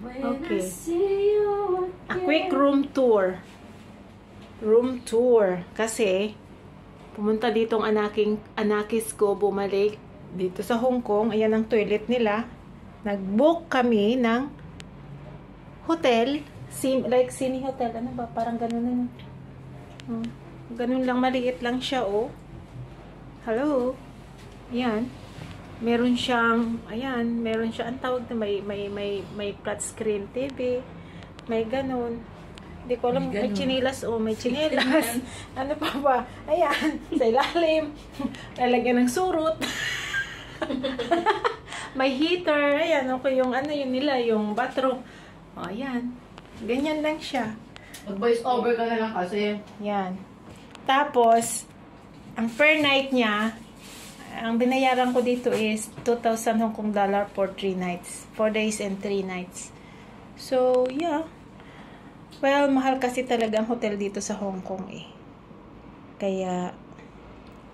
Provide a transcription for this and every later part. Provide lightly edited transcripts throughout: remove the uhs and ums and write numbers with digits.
Okay. A quick room tour. Room tour. Kasi, pumunta dito ang anakis ko, bumalik dito sa Hong Kong. Ayan ang toilet nila. Nag-book kami ng hotel. Like Simi Hotel. Ano ba? Parang ganun na. Ganun lang, maliit lang siya, oh. Hello. Ayan. Meron siyang, ayan, meron siya, ang tawag na may flat screen TV. May ganun. Hindi ko alam, may chinilas, oh, may chinilas. Ano pa ba? Ayan, sa ilalim. Lalagyan ng surot. May heater. Ayan, okay, yung ano yun nila, yung bathroom. Oh, ayan. Ganyan lang siya. Mag-voice over ka na lang kasi. Yan. Tapos, ang per night niya, ang binayaran ko dito is 2,000 Hong Kong dollar for 3 nights. 4 days and 3 nights. So, yeah. Well, mahal kasi talaga ang hotel dito sa Hong Kong eh. Kaya,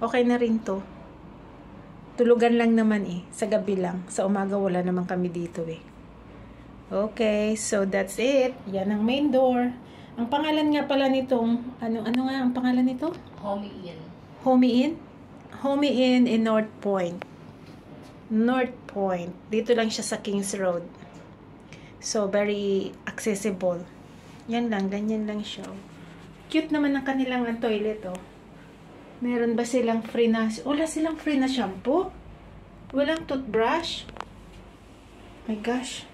okay na rin to. Tulugan lang naman eh. Sa gabi lang. Sa umaga wala naman kami dito eh. Okay, so that's it. Yan ang main door. Ang pangalan nga pala nitong, ano nga ang pangalan nito? Homie Inn. Homie Inn? Homie Inn in North Point. North Point. Dito lang siya sa Kings Road. So, very accessible. Yan lang, ganyan lang siya. Cute naman ang kanilang toilet, oh. Meron ba silang free na, wala silang free na shampoo? Walang toothbrush? My gosh.